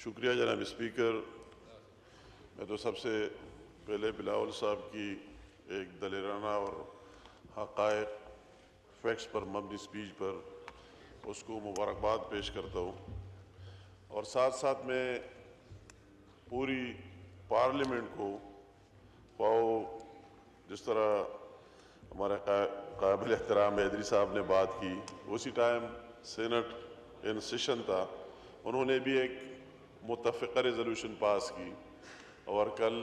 شکریہ جناب اسپیکر. میں تو سب سے پہلے بلاول صاحب کی ایک دلیرانہ اور حقائق فیکٹس پر مبنی سپیچ پر اس کو مبارکباد پیش کرتا ہوں، اور ساتھ ساتھ میں پوری پارلیمنٹ کو جس طرح ہمارے قابل احترام حیدری صاحب نے بات کی، اسی ٹائم سینٹ ان سیشن تھا، انہوں نے بھی ایک متفقہ ریزولوشن پاس کی، اور کل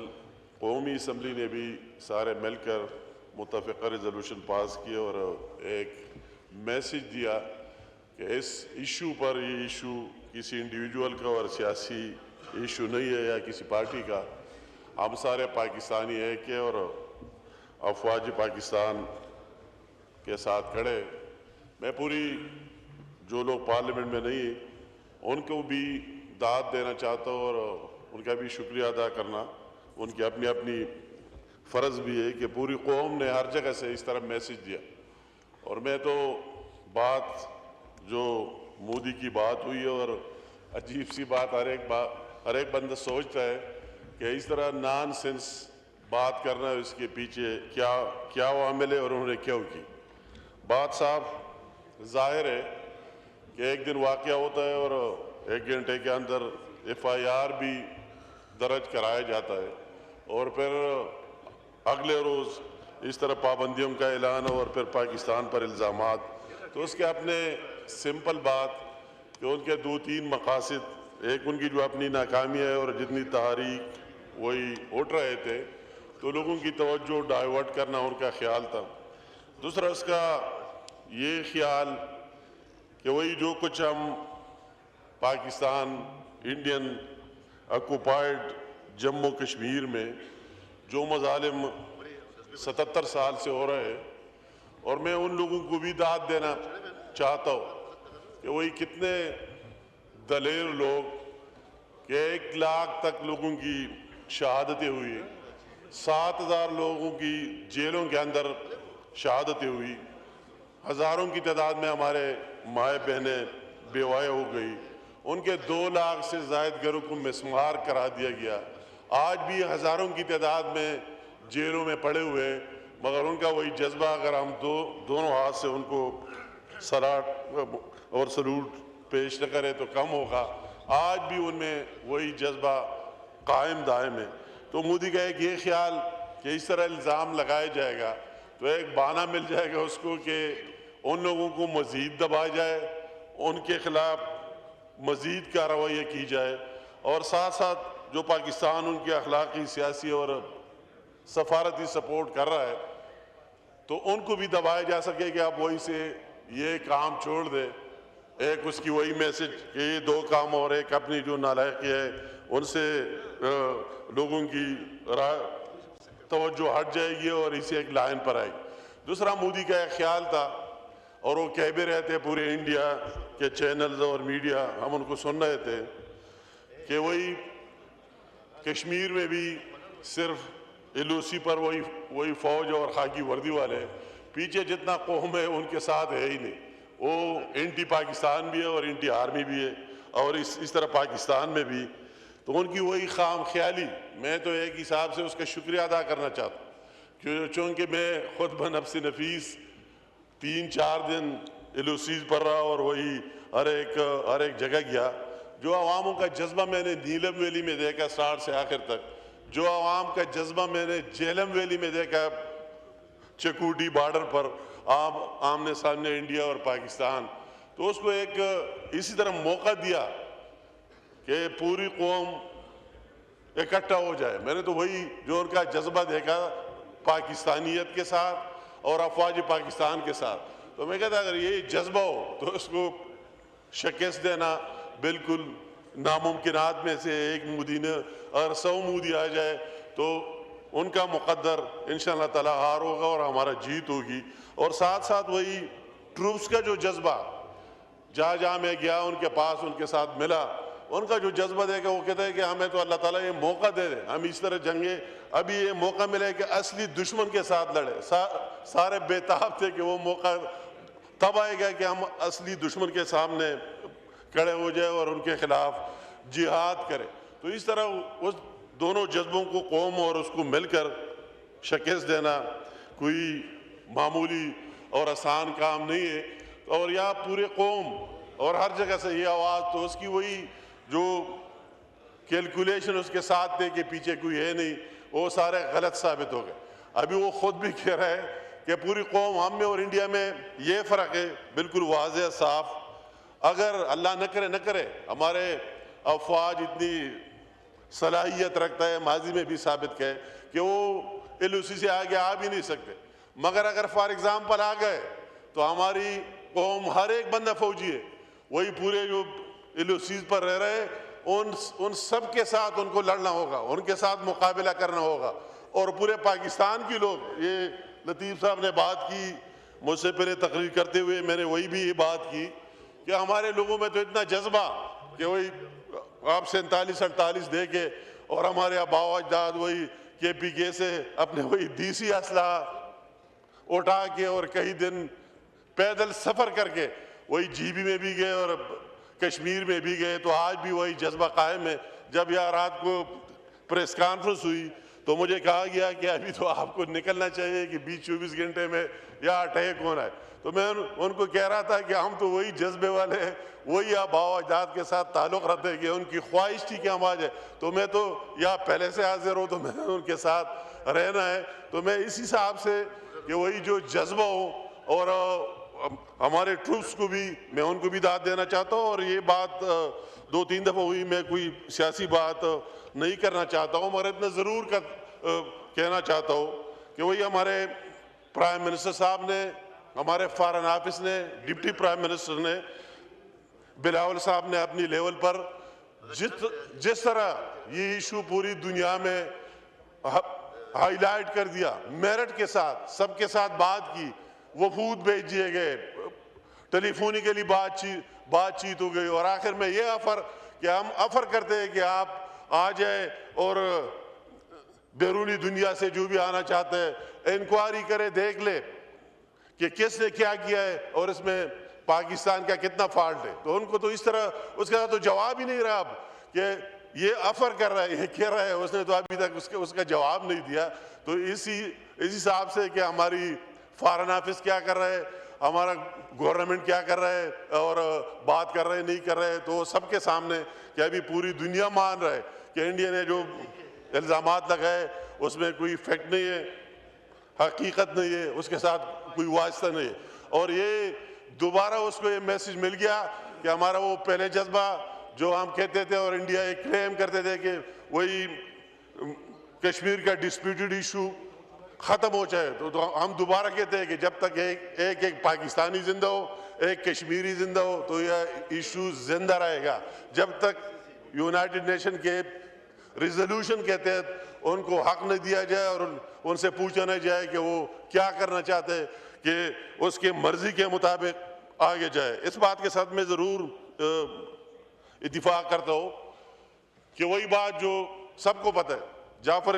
قومی اسمبلی نے بھی سارے مل کر متفقہ ریزولوشن پاس کی اور ایک میسج دیا کہ اس ایشو پر، یہ ایشو کسی انڈیویجول کا اور سیاسی ایشو نہیں ہے یا کسی پارٹی کا، ہم سارے پاکستانی ایک ہیں اور افواج پاکستان کے ساتھ کھڑے. میں پوری جو لوگ پارلیمنٹ میں نہیں ان کو بھی داد دینا چاہتا ہوں اور ان کا بھی شکریہ ادا کرنا، ان کی اپنی اپنی فرض بھی ہے کہ پوری قوم نے ہر جگہ سے اس طرح میسج دیا. اور میں تو بات جو مودی کی بات ہوئی ہے، اور عجیب سی بات ہر ایک بندہ سوچتا ہے کہ اس طرح نان سینس بات کرنا ہے، اس کے پیچھے کیا عامل ہے اور انہوں نے کیوں کی. بات صاحب ظاہر ہے کہ ایک دن واقعہ ہوتا ہے اور 1 گھنٹے کے اندر FIR بھی درج کرایا جاتا ہے، اور پھر اگلے روز اس طرح پابندیوں کا اعلان اور پھر پاکستان پر الزامات. تو اس کے اپنے سمپل بات کہ ان کے 2-3 مقاصد، ایک ان کی جو اپنی ناکامی ہے اور جتنی تحریک وہی اٹھ رہے تھے تو لوگوں کی توجہ ڈائیورٹ کرنا ان کا خیال تھا. دوسرا اس کا یہ خیال کہ وہی جو کچھ ہم پاکستان انڈین آکوپائیڈ جموں کشمیر میں جو مظالم 77 سال سے ہو رہے ہیں، اور میں ان لوگوں کو بھی داد دینا چاہتا ہوں کہ وہی کتنے دلیر لوگ کہ 1 لاکھ تک لوگوں کی شہادتیں ہوئی، 7,000 لوگوں کی جیلوں کے اندر شہادتیں ہوئی، ہزاروں کی تعداد میں ہمارے مائیں بہنیں بیوائیں ہو گئی، ان کے 2 لاکھ سے زائد گھروں کو مسمار کرا دیا گیا. آج بھی ہزاروں کی تعداد میں جیلوں میں پڑے ہوئے، مگر ان کا وہی جذبہ اگر ہم دونوں ہاتھ سے ان کو سلوٹ پیش نہ کریں تو کم ہوگا. آج بھی ان میں وہی جذبہ قائم دائم ہے. تو مودی کا ایک یہ خیال کہ اس طرح الزام لگایا جائے گا تو ایک بہانہ مل جائے گا اس کو کہ ان لوگوں کو مزید دبایا جائے، ان کے خلاف مزید کارروائیاں کی جائے، اور ساتھ ساتھ جو پاکستان ان کی اخلاقی، سیاسی اور سفارتی سپورٹ کر رہا ہے تو ان کو بھی دبایا جا سکے کہ آپ وہی سے یہ کام چھوڑ دیں. ایک اس کی وہی میسج کہ یہ 2 کام، اور ایک اپنی جو نالائقی ہے ان سے لوگوں کی توجہ ہٹ جائے گی اور اسی ایک لائن پر آئے گی. دوسرا مودی کا ایک خیال تھا، اور وہ کہہ بھی رہے تھے، پورے انڈیا کے چینلز اور میڈیا ہم ان کو سن رہے تھے کہ وہی کشمیر میں بھی صرف LOC پر وہی فوج اور خاکی وردی والے، پیچھے جتنا قوم ہے ان کے ساتھ ہے ہی نہیں. وہ انٹی پاکستان بھی ہے اور انٹی آرمی بھی ہے، اور اس طرح پاکستان میں بھی. تو ان کی وہی خام خیالی، میں تو ایک حساب سے اس کا شکریہ ادا کرنا چاہتا ہوں، چونکہ میں خود بنفس نفیس 3-4 دن LOCs پر رہا اور وہی ہر ایک جگہ گیا. جو عواموں کا جذبہ میں نے نیلم ویلی میں دیکھا اسٹارٹ سے آخر تک، جو عوام کا جذبہ میں نے جیلم ویلی میں دیکھا چکوٹی بارڈر پر آمنے سامنے انڈیا اور پاکستان، تو اس کو ایک اسی طرح موقع دیا کہ پوری قوم اکٹھا ہو جائے. میں نے تو وہی جو ان کا جذبہ دیکھا پاکستانیت کے ساتھ اور افواج پاکستان کے ساتھ، تو میں کہتا اگر یہ جذبہ ہو تو اس کو شکست دینا بالکل ناممکنات میں سے ایک مودی نے، اگر 100 مودی آ جائے تو ان کا مقدر انشاءاللہ تعالی ہار ہوگا اور ہمارا جیت ہوگی. اور ساتھ ساتھ وہی ٹروپس کا جو جذبہ، جہاں میں گیا ان کے پاس، ان کے ساتھ ملا، ان کا جو جذبہ دیکھا وہ کہتا ہے کہ ہمیں تو اللہ تعالیٰ یہ موقع دے دے، ہم اس طرح جنگیں، ابھی یہ موقع ملے کہ اصلی دشمن کے ساتھ لڑے. سارے بےتاب تھے کہ وہ موقع تب آئے گا کہ ہم اصلی دشمن کے سامنے کھڑے ہو جائے اور ان کے خلاف جہاد کرے. تو اس طرح اس دونوں جذبوں کو قوم اور اس کو مل کر شکست دینا کوئی معمولی اور آسان کام نہیں ہے. اور یا پورے قوم اور ہر جگہ سے یہ آواز, تو اس کی وہی جو کیلکولیشن اس کے ساتھ دے کہ پیچھے کوئی ہے نہیں, وہ سارے غلط ثابت ہو گئے. ابھی وہ خود بھی کہہ رہے ہیں کہ پوری قوم, ہم میں اور انڈیا میں یہ فرق ہے بالکل واضح صاف. اگر اللہ نہ کرے ہمارے افواج اتنی صلاحیت رکھتا ہے, ماضی میں بھی ثابت کہے کہ وہ LOC سے آگے آ بھی نہیں سکتے, مگر اگر فار ایگزامپل آ گئے تو ہماری قوم ہر ایک بندہ فوجی ہے, وہی پورے جو LOCs پر رہ رہے ان سب کے ساتھ ان کو لڑنا ہوگا, ان کے ساتھ مقابلہ کرنا ہوگا. اور پورے پاکستان کی لوگ, یہ لطیف صاحب نے بات کی مجھ سے پہلے تقریر کرتے ہوئے, میں نے وہی بھی یہ بات کی کہ ہمارے لوگوں میں تو اتنا جذبہ کہ وہی آپ 47-48 دے کے, اور ہمارے آباء و اجداد وہی KPK سے اپنے وہی دیسی اسلحہ اٹھا کے اور کئی دن پیدل سفر کر کے وہی GB میں بھی گئے اور کشمیر میں بھی گئے. تو آج بھی وہی جذبہ قائم ہے. جب یہاں رات کو پریس کانفرنس ہوئی تو مجھے کہا گیا کہ ابھی تو آپ کو نکلنا چاہیے کہ 20-24 گھنٹے میں یا اٹیک ہونا ہے. تو میں ان کو کہہ رہا تھا کہ ہم تو وہی جذبے والے ہیں, وہی آباء و اجداد کے ساتھ تعلق رکھتے ہیں کہ ان کی خواہش تھی کہ ہم آ جائے. تو میں تو یا پہلے سے حاضر ہوں, تو میں ان کے ساتھ رہنا ہے. تو میں اسی حساب سے کہ وہی جو جذبہ ہو, اور ہمارے ٹروپس کو بھی میں ان کو بھی داد دینا چاہتا ہوں. اور یہ بات 2-3 دفعہ ہوئی, میں کوئی سیاسی بات نہیں کرنا چاہتا ہوں, مگر اتنا ضرور کہنا چاہتا ہوں کہ وہی ہمارے پرائم منسٹر صاحب نے, ہمارے فارن آفس نے, ڈپٹی پرائم منسٹر نے, بلاول صاحب نے اپنی لیول پر جس طرح یہ ایشو پوری دنیا میں ہائی لائٹ کر دیا, میرٹ کے ساتھ سب کے ساتھ بات کی, وفود بھیج دیے گئے, ٹیلی فونیکلی بات چیت ہو گئی, اور آخر میں یہ آفر کہ ہم آفر کرتے ہیں کہ آپ آ جائے اور بیرونی دنیا سے جو بھی آنا چاہتے ہیں انکوائری کرے, دیکھ لے کہ کس نے کیا کیا ہے اور اس میں پاکستان کا کتنا فالٹ ہے. تو ان کو تو اس طرح اس کا تو جواب ہی نہیں رہا اب کہ یہ آفر کر رہا ہے, یہ کہہ رہا ہے, اس نے تو ابھی تک اس کا جواب نہیں دیا. تو اسی حساب سے کہ ہماری فارن آفس کیا کر رہا ہے, ہمارا گورنمنٹ کیا کر رہا ہے, اور بات کر رہے نہیں کر رہے, تو سب کے سامنے کہ ابھی پوری دنیا مان رہا ہے کہ انڈیا نے جو الزامات لگائے اس میں کوئی فیکٹ نہیں ہے, حقیقت نہیں ہے, اس کے ساتھ کوئی واسطہ نہیں ہے. اور یہ دوبارہ اس کو یہ میسج مل گیا کہ ہمارا وہ پہلے جذبہ جو ہم کہتے تھے اور انڈیا ایک کلیم کرتے تھے کہ وہی کشمیر کا ڈسپیوٹڈ ایشو ختم ہو جائے, تو ہم دوبارہ کہتے ہیں کہ جب تک ایک پاکستانی زندہ ہو, ایک کشمیری زندہ ہو, تو یہ ایشو زندہ رہے گا. جب تک یونائٹڈ نیشن کے ریزولوشن کے تحت ان کو حق نہ دیا جائے اور ان سے پوچھا نہ جائے کہ وہ کیا کرنا چاہتے ہیں, کہ اس کے مرضی کے مطابق آگے جائے. اس بات کے ساتھ میں ضرور اتفاق کرتا ہوں کہ وہی بات جو سب کو پتہ ہے, جعفر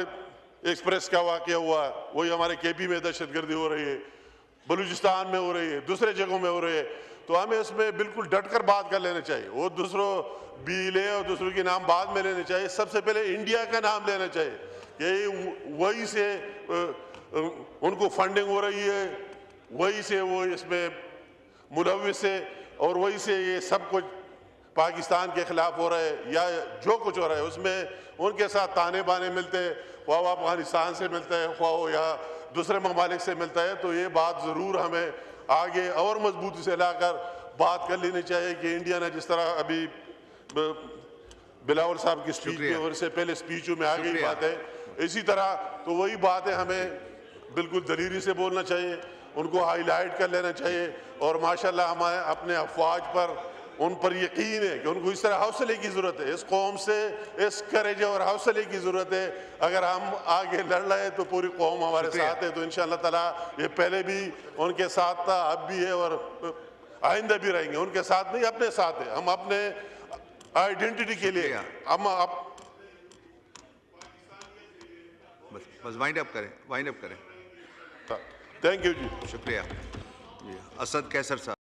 ایکسپریس کا واقعہ ہوا, وہی ہمارے KP میں دہشت گردی ہو رہی ہے, بلوچستان میں ہو رہی ہے, دوسرے جگہوں میں ہو رہی ہے. تو ہمیں اس میں بالکل ڈٹ کر بات کر لینا چاہیے. وہ دوسروں بھی لے اور دوسروں کے نام بعد میں لینے چاہیے, سب سے پہلے انڈیا کا نام لینا چاہیے کہ وہی سے ان کو فنڈنگ ہو رہی ہے, وہی سے وہ اس میں ملوث ہے, اور وہی سے یہ سب کچھ پاکستان کے خلاف ہو رہا ہے, یا جو کچھ ہو رہا ہے اس میں ان کے ساتھ تانے بانے ملتے ہیں, خواہ افغانستان سے ملتا ہے, خواہ یا دوسرے ممالک سے ملتا ہے. تو یہ بات ضرور ہمیں آگے اور مضبوطی سے لا کر بات کر لینی چاہیے کہ انڈیا نے جس طرح ابھی بلاول صاحب کی سپیچ میں اور اس سے پہلے سپیچوں میں آگے ہی بات ہے, اسی طرح تو وہی بات ہے, ہمیں بالکل دلیری سے بولنا چاہیے, ان کو ہائی لائٹ کر لینا چاہیے. اور ماشاءاللہ ہمارے اپنے افواج پر ان پر یقین ہے کہ ان کو اس طرح حوصلے کی ضرورت ہے, اس قوم سے اس کریج اور حوصلے کی ضرورت ہے. اگر ہم آگے لڑ رہے ہیں تو پوری قوم ہمارے ساتھ ہے. تو انشاءاللہ تعالیٰ یہ پہلے بھی ان کے ساتھ تھا, اب بھی ہے, اور آئندہ بھی رہیں گے. ان کے ساتھ نہیں, اپنے ساتھ ہے. ہم اپنے آئیڈینٹی کے لیے ہم بس وائنڈ اپ کریں. تھینک یو جی. شکریہ. اسد قیصر صاحب.